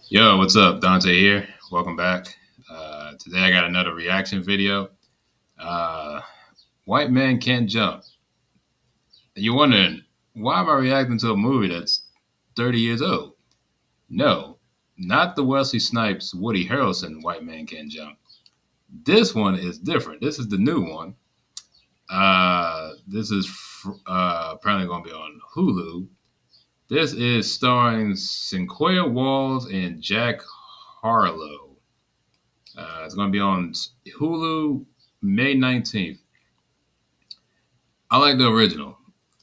Yo, what's up? Dante here. Welcome back. Today I got another reaction video. Uh, White Man Can't Jump. You're wondering, why am I reacting to a movie that's 30 years old? No, not the Wesley Snipes, Woody Harrelson White Man Can't Jump. This one is different. This is the new one. This is apparently going to be on Hulu. This is starring Cinquia Walls and Jack Harlow. It's going to be on Hulu May 19th. I like the original.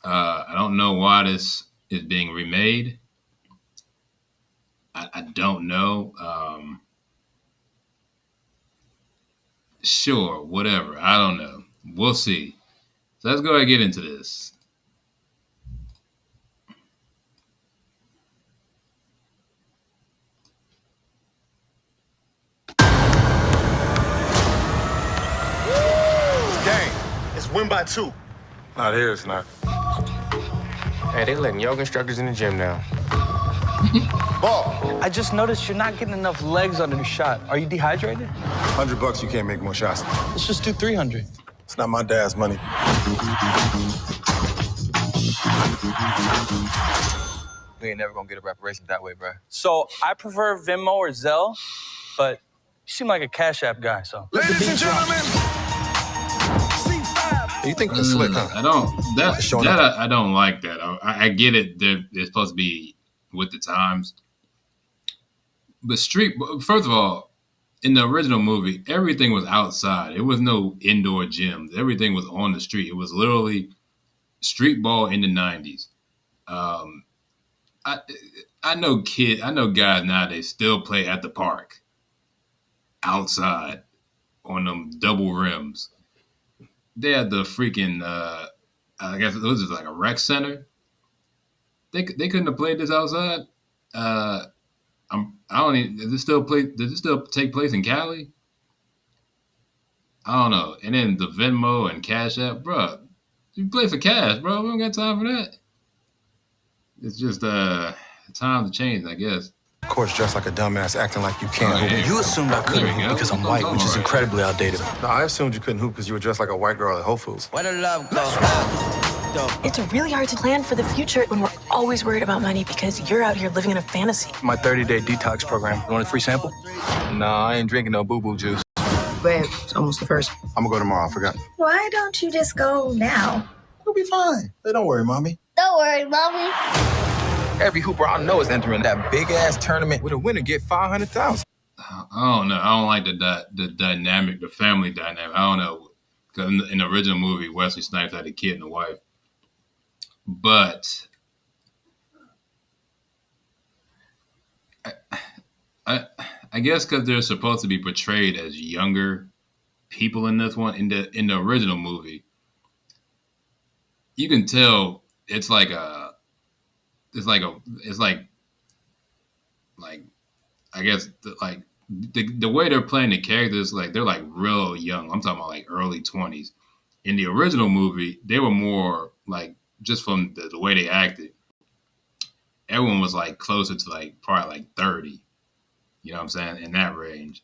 I don't know why this is being remade. I don't know. Sure, whatever. I don't know. We'll see. So let's go ahead and get into this. Gang, it's win by two. Not here, it's not. Hey, they letting yoga instructors in the gym now. Ball. I just noticed you're not getting enough legs under the shot. Are you dehydrated? $100, you can't make more shots. Let's just do 300. It's not my dad's money. We ain't never gonna get a reparation that way, bro. So I prefer Venmo or Zelle, but you seem like a Cash App guy, so. Ladies and gentlemen, you think that's slick, huh? I don't. Showing up. I don't like that. I get it. They're supposed to be with the times, but street. First of all, in the original movie, everything was outside. It was no indoor gyms. Everything was on the street. It was literally street ball in the '90s. Um, I I know guys nowadays still play at the park outside on them double rims. They had the freaking I guess it was just like a rec center. They couldn't have played this outside. Uh, I don't even. Does it still take place in Cali? I don't know. And then the Venmo and Cash App, bro. You play for cash, bro. We don't got time for that. It's just time to change, I guess. Of course, dressed like a dumbass, acting like you can't hoop. Yeah. You assumed I couldn't There we go. because I'm white, which is Alright. incredibly outdated. No, I assumed you couldn't hoop because you were dressed like a white girl at Whole Foods. Where the love go? It's really hard to plan for the future when we're always worried about money because you're out here living in a fantasy. My 30-day detox program. You want a free sample? Nah, I ain't drinking no boo-boo juice. Babe, it's almost the first. I'm gonna go tomorrow, I forgot. Why don't you just go now? It'll be fine. Hey, don't worry, mommy. Don't worry, mommy. Every hooper I know is entering that big ass tournament with a winner get 500,000. I don't know. I don't like the dynamic, the family dynamic. I don't know because in the original movie, Wesley Snipes had a kid and a wife, but I I guess because they're supposed to be portrayed as younger people in this one in the original movie, you can tell it's like a it's like I guess the way they're playing the characters, like they're like real young. I'm talking about like early 20s. In the original movie, they were more like just from the way they acted. Everyone was like closer to like probably like 30. You know what I'm saying? In that range.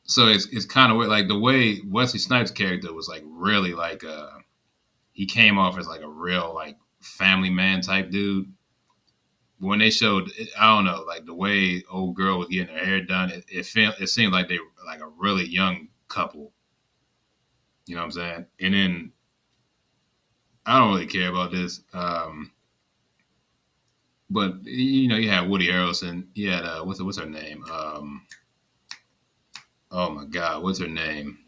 So it's kind of weird. Like the way Wesley Snipes' character was like really like he came off as like a real like family man type dude. When they showed, I don't know, like the way old girl was getting her hair done, it seemed like they were like a really young couple. You know what I'm saying? And then I don't really care about this, but you had Woody Harrelson. You had what's her name? Oh my God, what's her name?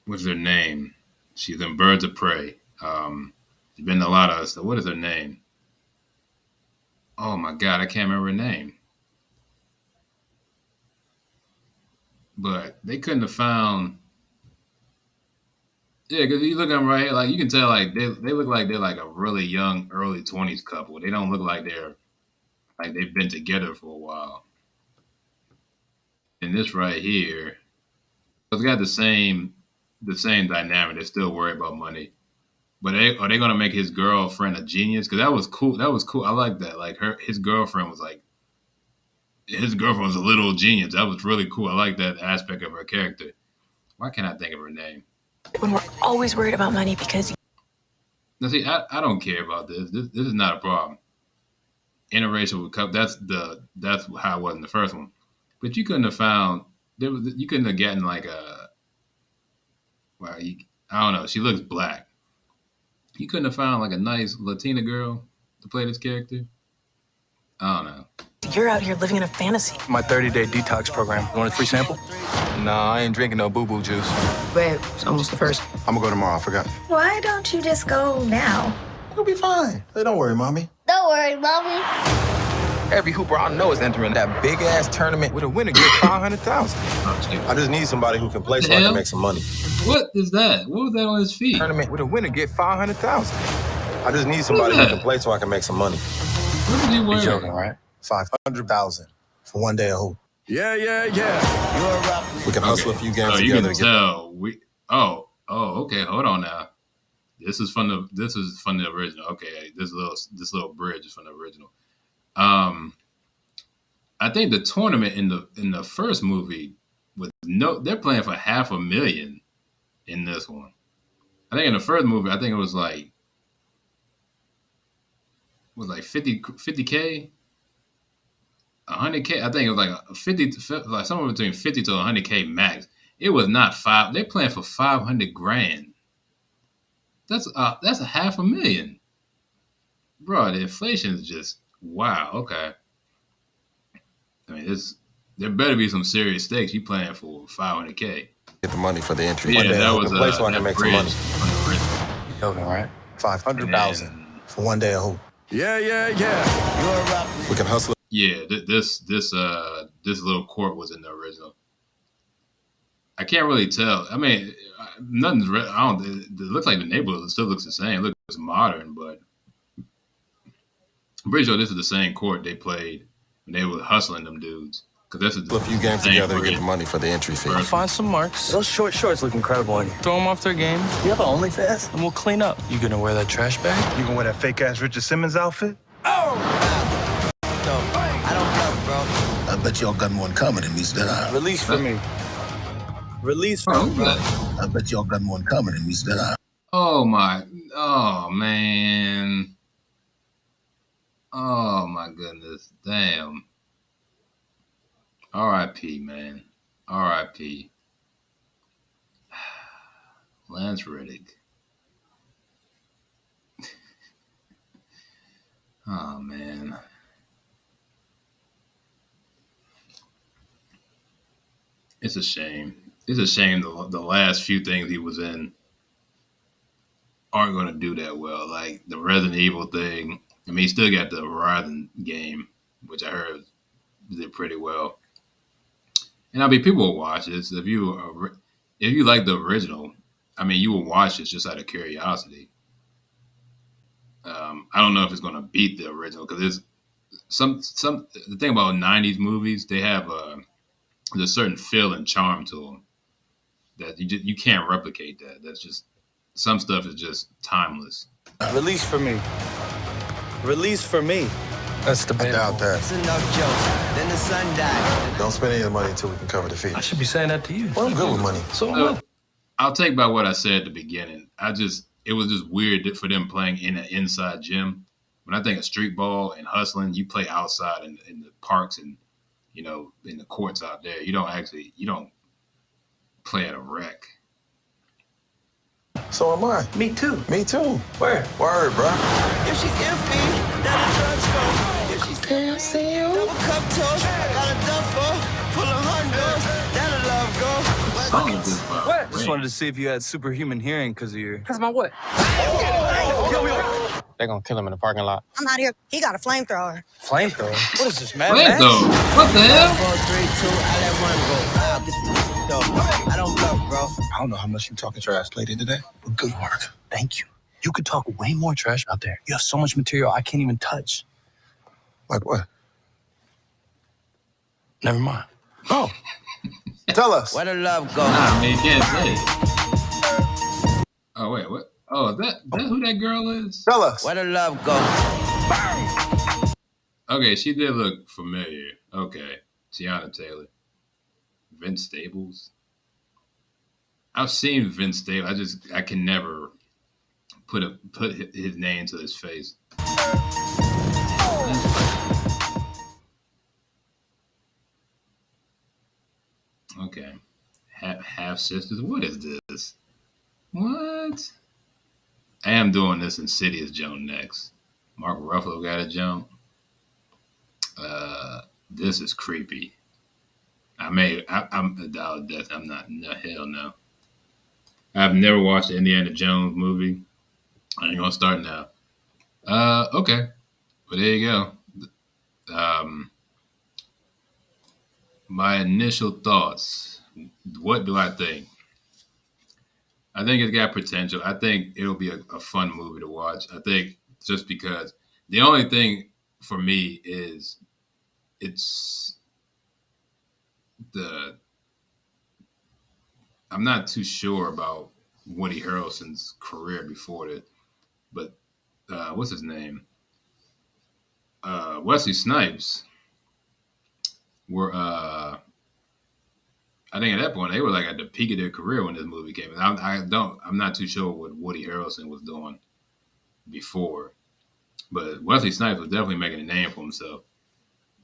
What's her name? She's in Birds of Prey. She's been in a lot of stuff. What is her name? Oh my God, I can't remember her name. But they couldn't have found. Yeah, because you look at them right here, like you can tell, like they look like they're like a really young, early 20s couple. They don't look like they're like they've been together for a while. And this right here, it's got the same dynamic. They're still worried about money. But are they gonna make his girlfriend a genius? Because that was cool. That was cool. I like that. Like his girlfriend was like his girlfriend was a little genius. That was really cool. I like that aspect of her character. Why can't I think of her name? When we're always worried about money because Now, see, I don't care about this. This is not a problem. Interracial couple. That's how it was in the first one. But you couldn't have found you couldn't have gotten like a. Well, I don't know. She looks black. You couldn't have found like a nice Latina girl to play this character. I don't know. you're out here living in a fantasy. My 30-day detox program. You want a free sample? Nah, I ain't drinking no boo-boo juice. Babe, it's almost the first. I'm gonna go tomorrow. I forgot. Why don't you just go now? We'll be fine. Hey, don't worry, mommy. Don't worry, mommy. Every hooper I know is entering that big-ass tournament with a winner get 500,000. I just need somebody who can play so I can make some money. What is that? What was that on his feet? Tournament with a winner get 500,000. I just need somebody who can play so I can make some money. What is he You're wearing? joking, right? 500,000 for one day of hoop. Yeah. We can hustle a few games You together. can tell. Okay. Hold on now. This is from the original. Okay, this little bridge is from the original. I think the tournament in the first movie they're playing for $500,000 in this one. I think in the first movie, I think it was like 50K, 100K. I think it was like 50, like somewhere between 50 to 100K max. It was not five. They're playing for $500,000. That's $500,000, bro. The inflation is just wow. Okay, I mean, there better be some serious stakes. You playing for $500K? Get the money for the entry. Yeah, that was play so I can make some money. You're joking, right? 500,000 for one day of hoop. Yeah. We can hustle. Yeah, this little court was in the original. I can't really tell. I mean, nothing's. It looks like the neighborhood still looks the same. It looks modern, but I'm pretty sure this is the same court they played when they were hustling them dudes. Because this is A few games together to get the money for the entry fee. I'll find some marks. Those short shorts look incredible on you. Throw them off their game. You have an OnlyFans? And we'll clean up. You gonna wear that trash bag? You gonna wear that fake ass Richard Simmons outfit? I bet y'all got more in common than me, did I? Release for me. Release for me. I bet y'all got more in common than me, did I? Oh man. Oh my goodness. Damn. R.I.P. man. R.I.P. Lance Reddick. Oh man. It's a shame. It's a shame the last few things he was in aren't going to do that well. Like the Resident Evil thing. I mean, he still got the Horizon game, which I heard did pretty well. And I mean, people will watch this if you like the original. I mean, you will watch this just out of curiosity. I don't know if it's going to beat the original because there's some. The thing about '90s movies, they have there's a certain feel and charm to them that you can't replicate. That's just some stuff is just timeless. Release for me. Release for me. That's the I doubt that. It's enough jokes. Then the sun died. Don't spend any of the money until we can cover the fee. I should be saying that to you. Well, I'm good with money. So what? I'll take back what I said at the beginning. It was just weird for them playing in an inside gym. When I think of street ball and hustling, you play outside in the parks and in the courts out there. You don't play at a rec. So am I. Me too. Me too. Where? Word, bro. If she's iffy, then the drugs go. If she's Can I see you? double cup toast, got a duffel full of hundos, that'll love go. What? Just wanted to see if you had superhuman hearing because of your. Because my what? They're gonna kill him in the parking lot. I'm out here. He got a flamethrower. Flamethrower? What is this, Mad Wait, Max? though. What the hell? 4, 3, 2, I let one go. I don't bluff, bro. I don't know how much you talking trash lady today, but good work. Thank you. You could talk way more trash out there. You have so much material I can't even touch. Like what? Never mind. Oh. Tell us. Where the love go? Nah, man, you can't say. Oh wait, what? Oh, is that who that girl is? Tell us. Where the love go? Okay, she did look familiar. Okay. Tiana Taylor. Vince Staples. I've seen Vince Staples. I can never put his name to his face. Okay. Half sisters. What is this? What? I am doing this Insidious jump next. Mark Ruffalo got a jump. This is creepy. I'm a dollar death. I'm not. No, hell no. I've never watched the Indiana Jones movie. I ain't gonna start now. Okay. Well, there you go. My initial thoughts. What do I think? I think it's got potential. I think it'll be a fun movie to watch. I think just because the only thing for me is I'm not too sure about Woody Harrelson's career before that, but what's his name? Wesley Snipes were I think at that point they were like at the peak of their career when this movie came out. I'm not too sure what Woody Harrelson was doing before, but Wesley Snipes was definitely making a name for himself.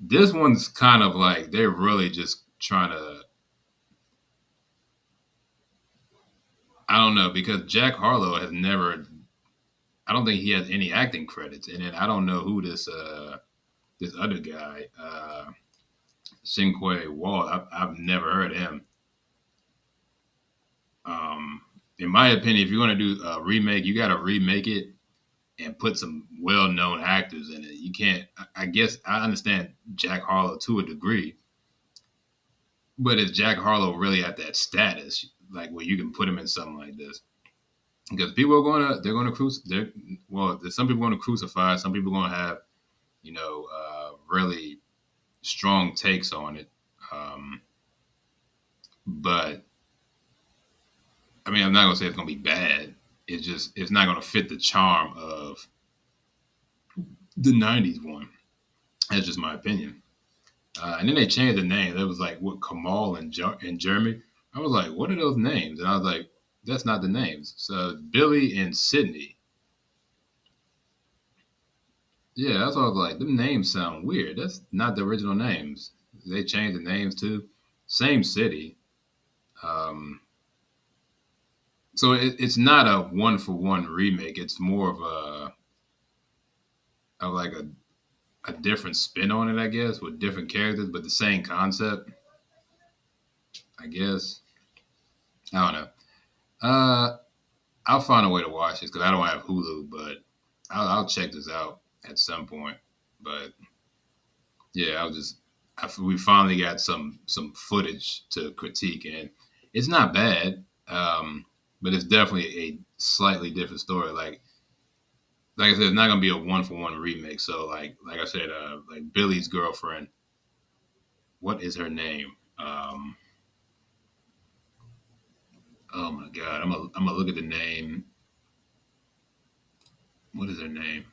This one's kind of like they're really just trying to. I don't know, because Jack Harlow has never. I don't think he has any acting credits, and then I don't know who this other guy, Sinque Wall. I've never heard of him. In my opinion, if you're going to do a remake, you got to remake it and put some well-known actors in it. You can't. I guess I understand Jack Harlow to a degree, but is Jack Harlow really at that status, like where you can put him in something like this? Because people are there's some people going to crucify, some people are going to have, really strong takes on it. But I mean, I'm not going to say it's going to be bad. It's not going to fit the charm of the 90s one. That's just my opinion. And then they changed the name. That was like what, Kamal and Jeremy. I was like, what are those names? And I was like, that's not the names. So Billy and Sydney. Yeah, that's what I was like. Them names sound weird. That's not the original names. They changed the names too. Same city. So it's not a one-for-one remake. It's more of like a different spin on it, I guess, with different characters, but the same concept, I guess. I don't know. I'll find a way to watch this because I don't have Hulu, but I'll check this out at some point. But yeah, we finally got some footage to critique, and it's not bad, but it's definitely a slightly different story. Like I said, it's not gonna be a one-for-one remake. So like I said, like Billy's girlfriend, what is her name? Oh my God, I'm gonna look at the name. What is her name?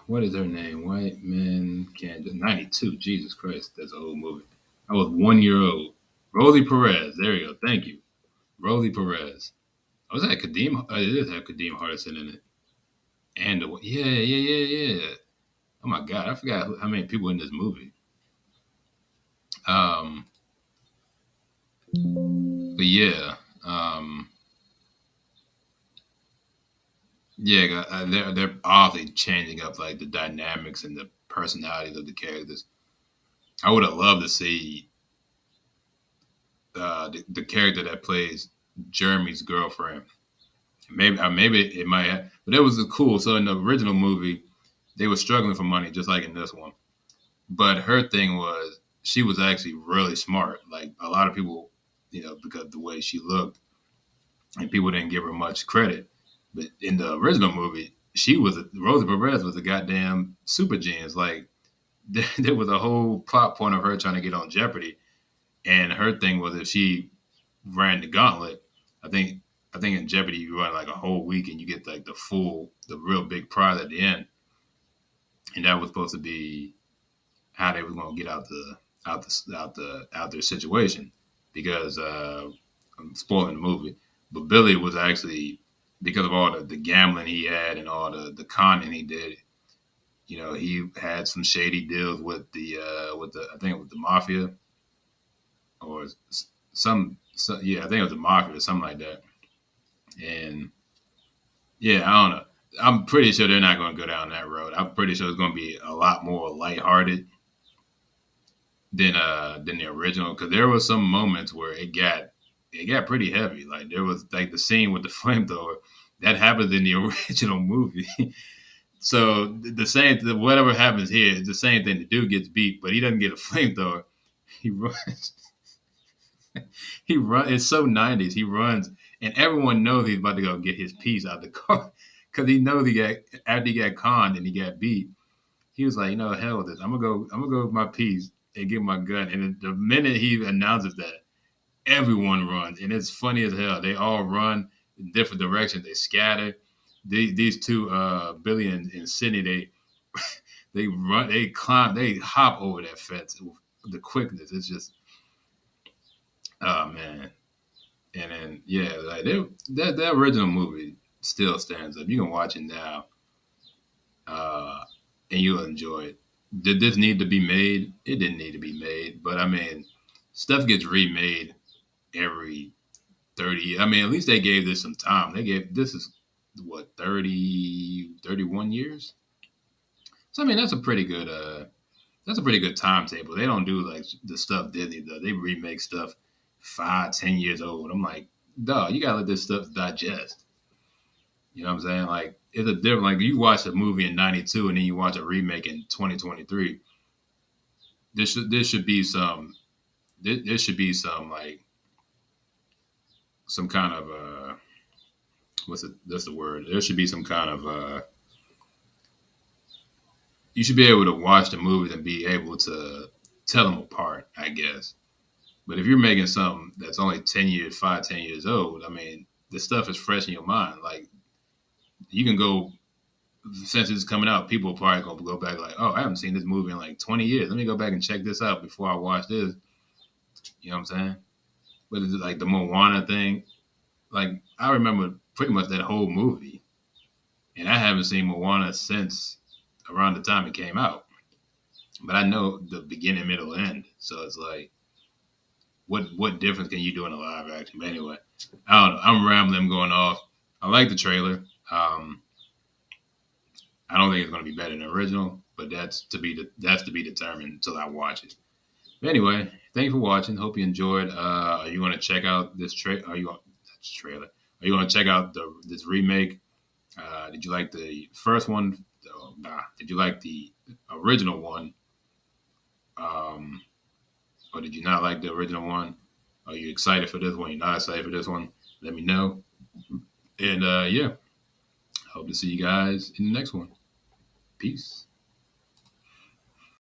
What is her name? White Man Can't. 92. Jesus Christ, that's an old movie. I was 1 year old. Rosie Perez. There you go. Thank you. Rosie Perez. Was that Kadeem? It does have Kadeem Hardison in it. And yeah. Oh my God, I forgot how many people in this movie. But yeah. Yeah, they're obviously changing up like the dynamics and the personalities of the characters. I would have loved to see the character that plays Jeremy's girlfriend. Maybe it might have, but it was cool. So in the original movie, they were struggling for money, just like in this one. But her thing was she was actually really smart. Like a lot of people, because of the way she looked, and people didn't give her much credit. But in the original movie, Rosie Perez was a goddamn super genius. Like there was a whole plot point of her trying to get on Jeopardy, and her thing was if she ran the gauntlet, I think in Jeopardy you run like a whole week and you get like the real big prize at the end, and that was supposed to be how they were going to get out their situation because I'm spoiling the movie, but Billy was actually, because of all the gambling he had and all the conning he did, you know, he had some shady deals with the I think it was the mafia or yeah, I think it was the mafia or something like that. And yeah, I don't know. I'm pretty sure they're not going to go down that road. I'm pretty sure it's going to be a lot more lighthearted than the original, because there were some moments where it got pretty heavy. Like there was like the scene with the flamethrower that happened in the original movie. So the same, whatever happens here, it's the same thing. The dude gets beat, but he doesn't get a flamethrower. He runs. He runs. It's so 90s. He runs, and everyone knows he's about to go get his piece out of the car because he knows after he got conned and he got beat. He was like, you know, hell with this. I'm gonna go with my piece and get my gun. And the minute he announces that, everyone runs, and it's funny as hell. They all run in different directions. They scatter. These two, Billy and Sydney, they run, they climb, they hop over that fence with the quickness. It's just, oh man. And then yeah, like that original movie still stands up. You can watch it now, and you'll enjoy it. Did this need to be made? It didn't need to be made, but I mean, stuff gets remade every 30. I mean, at least they gave this some time. This is what 31 years. So I mean, that's a pretty good timetable. They don't do like the stuff Disney does. They remake stuff 5-10 years old. I'm like, dog, you gotta let this stuff digest. You know what I'm saying? Like, it's a different. Like, you watch a movie in '92 and then you watch a remake in 2023. There should be some like some kind of that's the word. There should be some kind of you should be able to watch the movies and be able to tell them apart, I guess. But if you're making something that's only 10 years old, I mean, this stuff is fresh in your mind. Like, you can go, since it's coming out, people are probably going to go back like, oh, I haven't seen this movie in like 20 years. Let me go back and check this out before I watch this. You know what I'm saying? But it's like the Moana thing. Like, I remember pretty much that whole movie. And I haven't seen Moana since around the time it came out. But I know the beginning, middle, end. So it's like, what difference can you do in a live action? But anyway, I don't know. I'm rambling, I'm going off. I like the trailer. I don't think it's going to be better than the original, but that's to be determined until I watch it. But anyway, thank you for watching. Hope you enjoyed. Are you going to check out this trailer? Are you going to check out this remake? Did you like the first one? Nah. Did you like the original one? Or did you not like the original one? Are you excited for this one? You're not excited for this one? Let me know. And yeah, hope to see you guys in the next one. Peace.